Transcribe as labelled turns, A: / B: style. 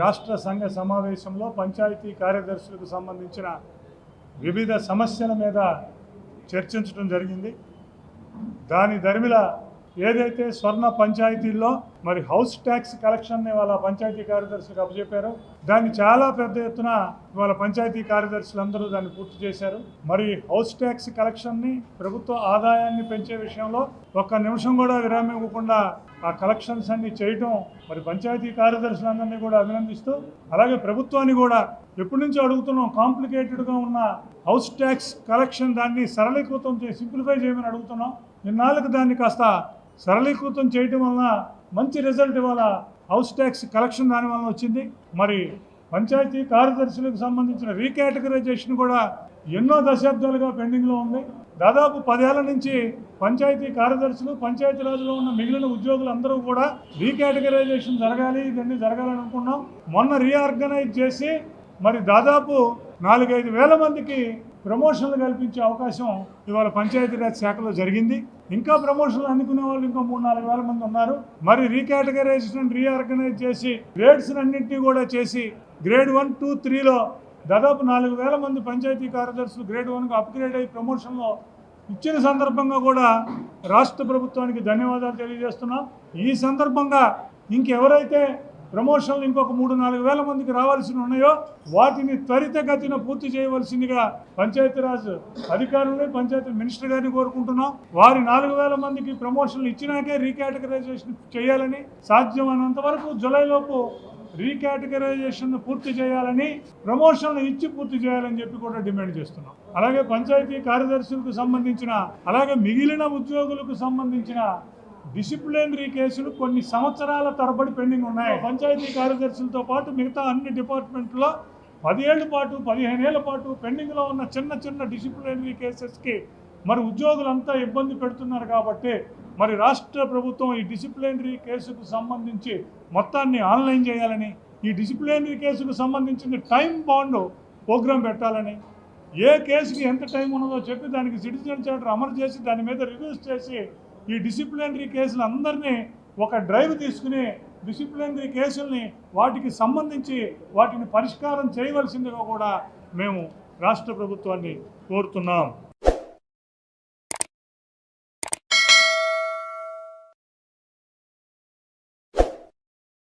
A: రాష్ట్ర సంఘ సమావేశంలో పంచాయతీ కార్యదర్శులకు సంబంధించిన వివిధ సమస్యల మీద చర్చించడం జరిగింది. దాని దరిమిల ఏదైతే స్వర్ణ పంచాయతీల్లో మరి హౌస్ ట్యాక్స్ కలెక్షన్ని వాళ్ళ పంచాయతీ కార్యదర్శులకు అప్పచెప్పారో దాన్ని చాలా పెద్ద ఎత్తున వాళ్ళ పంచాయతీ కార్యదర్శులందరూ దాన్ని పూర్తి చేశారు. మరి హౌస్ ట్యాక్స్ కలెక్షన్ని ప్రభుత్వ ఆదాయాన్ని పెంచే విషయంలో ఒక్క నిమిషం కూడా విరామం ఇవ్వకుండా ఆ కలెక్షన్స్ అన్ని చేయటం మరి పంచాయతీ కార్యదర్శులందరినీ కూడా అభినందిస్తూ, అలాగే ప్రభుత్వాన్ని కూడా ఎప్పటి నుంచో అడుగుతున్నాం, కాంప్లికేటెడ్గా ఉన్న హౌస్ ట్యాక్స్ కలెక్షన్ దాన్ని సరళీకృతం చేసి సింప్లిఫై చేయమని అడుగుతున్నాం. ఇన్నాళ్ళకి దాన్ని కాస్త సరళీకృతం చేయటం వలన మంచి రిజల్ట్ ఇవాళ హౌస్ ట్యాక్స్ కలెక్షన్ దాని వలన వచ్చింది. మరి పంచాయతీ కార్యదర్శులకు సంబంధించిన రీకేటగరైజేషన్ కూడా ఎన్నో దశాబ్దాలుగా పెండింగ్లో ఉంది. దాదాపు 10 ఏళ్ల నుంచి పంచాయతీ కార్యదర్శులు, పంచాయతీరాజ్లో ఉన్న మిగిలిన ఉద్యోగులు అందరూ కూడా రీకేటగరైజేషన్ జరగాలి, ఇదన్నీ జరగాలని అనుకున్నాం. మొన్న రీఆర్గనైజ్ చేసి మరి దాదాపు 4-5 వేల మందికి ప్రమోషన్లు కల్పించే అవకాశం ఇవాళ పంచాయతీరాజ్ శాఖలో జరిగింది. ఇంకా ప్రమోషన్లు అందుకునే వాళ్ళు ఇంకా 3-4 వేల మంది ఉన్నారు. మరి రీకేటగరైజేషన్ రీఆర్గనైజ్ చేసి గ్రేడ్స్ అన్నింటినీ కూడా చేసి గ్రేడ్ 1, 2, 3లో దాదాపు 4,000 మంది పంచాయతీ కార్యదర్శులు గ్రేడ్ 1కు అప్గ్రేడ్ అయ్యి ప్రమోషన్లో ఇచ్చిన సందర్భంగా కూడా రాష్ట్ర ప్రభుత్వానికి ధన్యవాదాలు తెలియజేస్తున్నాం. ఈ సందర్భంగా ఇంకెవరైతే ప్రమోషన్లు ఇంకొక 3-4 వేల మందికి రావాల్సి ఉన్నాయో వాటిని త్వరితగతిన పూర్తి చేయవలసిందిగా పంచాయతీరాజ్ అధికారులని, పంచాయతీ మినిస్టర్ గారిని కోరుకుంటున్నాం. వారి 4,000 మందికి ప్రమోషన్లు ఇచ్చినాకే రీకేటగరైజేషన్ చేయాలని, సాధ్యమైనంత వరకు జూలైలోపు రీకేటగరైజేషన్ పూర్తి చేయాలని, ప్రమోషన్లు ఇచ్చి పూర్తి చేయాలని చెప్పి కూడా డిమాండ్ చేస్తున్నాం. అలాగే పంచాయతీ కార్యదర్శులకు సంబంధించిన, అలాగే మిగిలిన ఉద్యోగులకు సంబంధించిన డిసిప్లినరీ కేసులు కొన్ని సంవత్సరాల తరబడి పెండింగ్ ఉన్నాయి. పంచాయతీ కార్యదర్శులతో పాటు మిగతా అన్ని డిపార్ట్మెంట్లో 10 ఏళ్ల పాటు, 15 ఏళ్ల పాటు పెండింగ్లో ఉన్న చిన్న డిసిప్లినరీ కేసెస్కి మరి ఉద్యోగులంతా ఇబ్బంది పెడుతున్నారు. కాబట్టి మరి రాష్ట్ర ప్రభుత్వం ఈ డిసిప్లినరీ కేసుకు సంబంధించి మొత్తాన్ని ఆన్లైన్ చేయాలని, ఈ డిసిప్లినరీ కేసుకు సంబంధించిన టైం బాండ్ ప్రోగ్రాం పెట్టాలని, ఏ కేసుకి ఎంత టైం ఉన్నదో చెప్పి దానికి సిటిజన్ చార్టర్ అమలు చేసి దాని మీద రివ్యూస్ చేసి ఈ డిసిప్లినరీ కేసులు అందరినీ ఒక డ్రైవ్ తీసుకుని డిసిప్లినరీ కేసుల్ని వాటికి సంబంధించి వాటిని పరిష్కారం చేయవలసిందిగా కూడా మేము రాష్ట్ర ప్రభుత్వాన్ని కోరుతున్నాం.